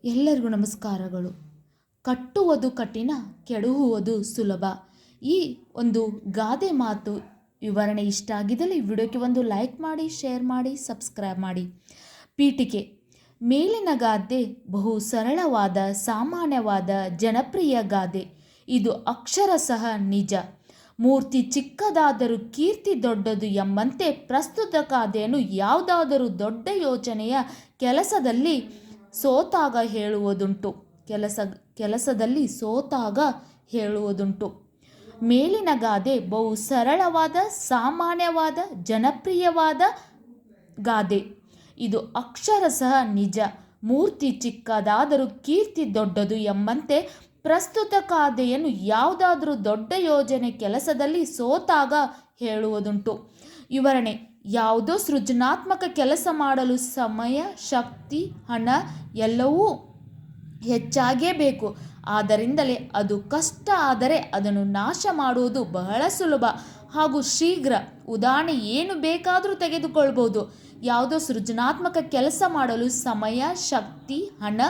ಎಲ್ಲರಿಗೂ ನಮಸ್ಕಾರಗಳು. ಕಟ್ಟುವುದು ಕಠಿಣ, ಕೆಡಹುವುದು ಸುಲಭ. ಈ ಒಂದು ಗಾದೆ ಮಾತು ವಿವರಣೆ ಇಷ್ಟ ಆಗಿದ್ದಲ್ಲಿ ವಿಡಿಯೋಕ್ಕೆ ಒಂದು ಲೈಕ್ ಮಾಡಿ, ಶೇರ್ ಮಾಡಿ, ಸಬ್ಸ್ಕ್ರೈಬ್ ಮಾಡಿ. ಪೀಠಿಕೆ. ಮೇಲಿನ ಗಾದೆ ಬಹು ಸರಳವಾದ, ಸಾಮಾನ್ಯವಾದ, ಜನಪ್ರಿಯ ಗಾದೆ. ಇದು ಅಕ್ಷರಶಃ ನಿಜ. ಮೂರ್ತಿ ಚಿಕ್ಕದಾದರೂ ಕೀರ್ತಿ ದೊಡ್ಡದು ಎಂಬಂತೆ ಪ್ರಸ್ತುತ ಗಾದೆಯನ್ನು ಯಾವುದಾದರೂ ದೊಡ್ಡ ಯೋಚನೆಯ ಕೆಲಸದಲ್ಲಿ ಸೋತಾಗ ಹೇಳುವುದುಂಟು. ಮೇಲಿನ ಗಾದೆ ಬಹು ಸರಳವಾದ, ಸಾಮಾನ್ಯವಾದ, ಜನಪ್ರಿಯವಾದ ಗಾದೆ. ಇದು ಅಕ್ಷರಶಃ ನಿಜ. ಮೂರ್ತಿ ಚಿಕ್ಕದಾದರೂ ಕೀರ್ತಿ ದೊಡ್ಡದು ಎಂಬಂತೆ ಪ್ರಸ್ತುತ ಗಾದೆಯನ್ನು ಯಾವುದಾದರೂ ದೊಡ್ಡ ಯೋಜನೆ ಕೆಲಸದಲ್ಲಿ ಸೋತಾಗ ಹೇಳುವುದುಂಟು. ವಿವರಣೆ. ಯಾವುದೋ ಸೃಜನಾತ್ಮಕ ಕೆಲಸ ಮಾಡಲು ಸಮಯ, ಶಕ್ತಿ, ಹಣ ಎಲ್ಲವೂ ಹೆಚ್ಚಾಗೇ ಬೇಕು. ಆದ್ದರಿಂದಲೇ ಅದು ಕಷ್ಟ. ಆದರೆ ಅದನ್ನು ನಾಶ ಮಾಡುವುದು ಬಹಳ ಸುಲಭ ಹಾಗೂ ಶೀಘ್ರ. ಉದಾಹರಣೆ, ಏನು ಬೇಕಾದರೂ ತೆಗೆದುಕೊಳ್ಬೋದು. ಯಾವುದೋ ಸೃಜನಾತ್ಮಕ ಕೆಲಸ ಮಾಡಲು ಸಮಯ, ಶಕ್ತಿ, ಹಣ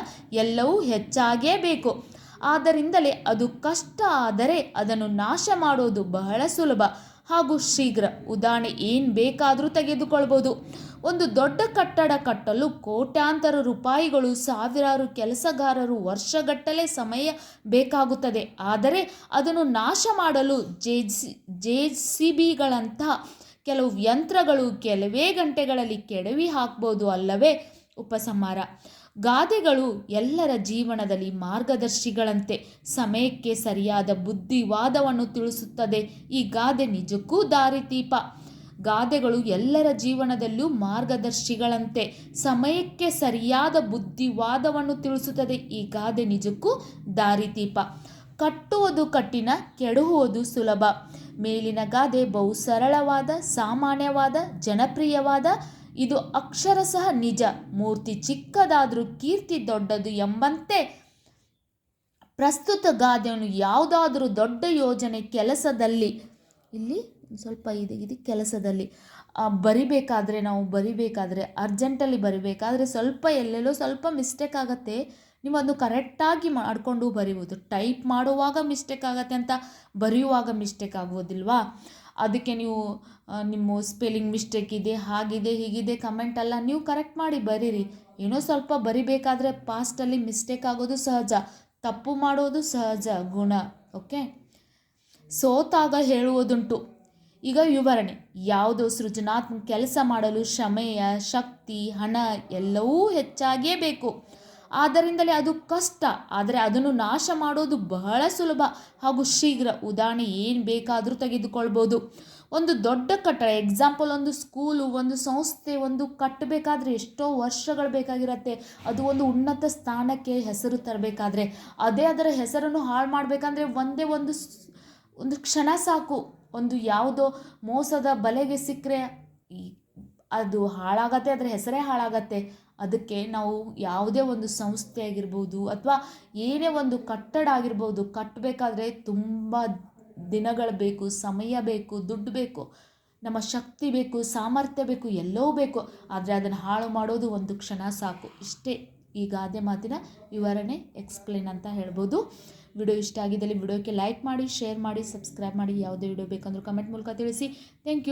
ಎಲ್ಲವೂ ಹೆಚ್ಚಾಗೇ ಬೇಕು. ಆದ್ದರಿಂದಲೇ ಅದು ಕಷ್ಟ. ಆದರೆ ಅದನ್ನು ನಾಶ ಮಾಡುವುದು ಬಹಳ ಸುಲಭ ಹಾಗೂ ಶೀಘ್ರ. ಉದಾಹರಣೆ, ಏನು ಬೇಕಾದರೂ ತೆಗೆದುಕೊಳ್ಬೋದು. ಒಂದು ದೊಡ್ಡ ಕಟ್ಟಡ ಕಟ್ಟಲು ಕೋಟ್ಯಾಂತರ ರೂಪಾಯಿಗಳು, ಸಾವಿರಾರು ಕೆಲಸಗಾರರು, ವರ್ಷಗಟ್ಟಲೆ ಸಮಯ ಬೇಕಾಗುತ್ತದೆ. ಆದರೆ ಅದನ್ನು ನಾಶ ಮಾಡಲು JCBಗಳಂತಹ ಕೆಲವು ಯಂತ್ರಗಳು ಕೆಲವೇ ಗಂಟೆಗಳಲ್ಲಿ ಕೆಡವಿ ಹಾಕ್ಬೋದು ಅಲ್ಲವೇ? ಉಪಸಂಹಾರ. ಗಾದೆಗಳು ಎಲ್ಲರ ಜೀವನದಲ್ಲಿ ಮಾರ್ಗದರ್ಶಿಗಳಂತೆ. ಸಮಯಕ್ಕೆ ಸರಿಯಾದ ಬುದ್ಧಿವಾದವನ್ನು ತಿಳಿಸುತ್ತದೆ. ಈ ಗಾದೆ ನಿಜಕ್ಕೂ ದಾರಿದೀಪ. ಗಾದೆಗಳು ಎಲ್ಲರ ಜೀವನದಲ್ಲೂ ಮಾರ್ಗದರ್ಶಿಗಳಂತೆ. ಸಮಯಕ್ಕೆ ಸರಿಯಾದ ಬುದ್ಧಿವಾದವನ್ನು ತಿಳಿಸುತ್ತದೆ. ಈ ಗಾದೆ ನಿಜಕ್ಕೂ ದಾರಿದೀಪ. ಕಟ್ಟುವುದು ಕಠಿಣ, ಕೆಡಹುವುದು ಸುಲಭ. ಮೇಲಿನ ಗಾದೆ ಬಹು ಸರಳವಾದ, ಸಾಮಾನ್ಯವಾದ, ಜನಪ್ರಿಯವಾದ. ಇದು ಅಕ್ಷರಶಃ ನಿಜ. ಮೂರ್ತಿ ಚಿಕ್ಕದಾದರೂ ಕೀರ್ತಿ ದೊಡ್ಡದು ಎಂಬಂತೆ ಪ್ರಸ್ತುತ ಗಾದೆಯನ್ನು ಯಾವುದಾದರೂ ದೊಡ್ಡ ಯೋಜನೆ ಕೆಲಸದಲ್ಲಿ, ಇಲ್ಲಿ ಸ್ವಲ್ಪ ಇದೆ ಕೆಲಸದಲ್ಲಿ ನಾವು ಬರಿಬೇಕಾದ್ರೆ ಅರ್ಜೆಂಟಲ್ಲಿ ಬರಿಬೇಕಾದ್ರೆ ಎಲ್ಲೆಲ್ಲೋ ಸ್ವಲ್ಪ ಮಿಸ್ಟೇಕ್ ಆಗುತ್ತೆ. ನೀವು ಅದನ್ನು ಕರೆಕ್ಟಾಗಿ ಮಾಡಿಕೊಂಡು ಬರೀಬೋದು. ಟೈಪ್ ಮಾಡುವಾಗ ಮಿಸ್ಟೇಕ್ ಆಗುತ್ತೆ ಅಂತ ಬರೆಯುವಾಗ ಮಿಸ್ಟೇಕ್ ಆಗೋದಿಲ್ವಾ? ಅದಕ್ಕೆ ನೀವು ನಿಮ್ಮ ಸ್ಪೆಲ್ಲಿಂಗ್ ಮಿಸ್ಟೇಕ್ ಇದೆ, ಹಾಗಿದೆ, ಹೀಗಿದೆ ಕಮೆಂಟೆಲ್ಲ ನೀವು ಕರೆಕ್ಟ್ ಮಾಡಿ ಬರೀರಿ. ಏನೋ ಸ್ವಲ್ಪ ಬರಿಬೇಕಾದ್ರೆ ಪಾಸ್ಟಲ್ಲಿ ಮಿಸ್ಟೇಕ್ ಆಗೋದು ಸಹಜ, ತಪ್ಪು ಮಾಡೋದು ಸಹಜ ಗುಣ. ಓಕೆ. ಸೋತಾಗ ಹೇಳುವುದುಂಟು. ಈಗ ವಿವರಣೆ. ಯಾವುದೋ ಸೃಜನಾತ್ಮಕ ಕೆಲಸ ಮಾಡಲು ಸಮಯ, ಶಕ್ತಿ, ಹಣ ಎಲ್ಲವೂ ಹೆಚ್ಚಾಗೇ ಬೇಕು. ಆದ್ದರಿಂದಲೇ ಅದು ಕಷ್ಟ. ಆದರೆ ಅದನ್ನು ನಾಶ ಮಾಡೋದು ಬಹಳ ಸುಲಭ ಹಾಗೂ ಶೀಘ್ರ. ಉದಾಹರಣೆ, ಏನು ಬೇಕಾದರೂ ತೆಗೆದುಕೊಳ್ಬೋದು. ಒಂದು ದೊಡ್ಡ ಕಟ್ಟಡ, ಎಕ್ಸಾಂಪಲ್ ಒಂದು ಸ್ಕೂಲು, ಒಂದು ಸಂಸ್ಥೆ, ಒಂದು ಕಟ್ಟಬೇಕಾದ್ರೆ ಎಷ್ಟೋ ವರ್ಷಗಳು ಬೇಕಾಗಿರುತ್ತೆ. ಅದು ಒಂದು ಉನ್ನತ ಸ್ಥಾನಕ್ಕೆ ಹೆಸರು ತರಬೇಕಾದ್ರೆ, ಅದರ ಹೆಸರನ್ನು ಹಾಳು ಮಾಡಬೇಕಂದ್ರೆ ಒಂದೇ ಒಂದು ಕ್ಷಣ ಸಾಕು. ಒಂದು ಯಾವುದೋ ಮೋಸದ ಬಲೆಗೆ ಸಿಕ್ಕರೆ ಅದು ಹಾಳಾಗತ್ತೆ, ಅದರ ಹೆಸರೇ ಹಾಳಾಗತ್ತೆ. ಅದಕ್ಕೆ ನಾವು ಯಾವುದೇ ಒಂದು ಸಂಸ್ಥೆ ಆಗಿರ್ಬೋದು ಅಥವಾ ಏನೇ ಒಂದು ಕಟ್ಟಡ ಆಗಿರ್ಬೋದು, ಕಟ್ಟಬೇಕಾದ್ರೆ ತುಂಬ ದಿನಗಳು ಬೇಕು, ಸಮಯ ಬೇಕು, ದುಡ್ಡು ಬೇಕು, ನಮ್ಮ ಶಕ್ತಿ ಬೇಕು, ಸಾಮರ್ಥ್ಯ ಬೇಕು, ಎಲ್ಲವೂ ಬೇಕು. ಆದರೆ ಅದನ್ನು ಹಾಳು ಮಾಡೋದು ಒಂದು ಕ್ಷಣ ಸಾಕು. ಇಷ್ಟೇ ಈ ಗಾದೆ ಮಾತಿನ ವಿವರಣೆ, ಎಕ್ಸ್ಪ್ಲೇನ್ ಅಂತ ಹೇಳ್ಬೋದು. ವಿಡಿಯೋ ಇಷ್ಟ ಆಗಿದ್ದಲ್ಲಿ ವಿಡಿಯೋಕ್ಕೆ ಲೈಕ್ ಮಾಡಿ, ಶೇರ್ ಮಾಡಿ, ಸಬ್ಸ್ಕ್ರೈಬ್ ಮಾಡಿ. ಯಾವುದೇ ವಿಡಿಯೋ ಬೇಕಂದ್ರೂ ಕಮೆಂಟ್ ಮೂಲಕ ತಿಳಿಸಿ. Thank you.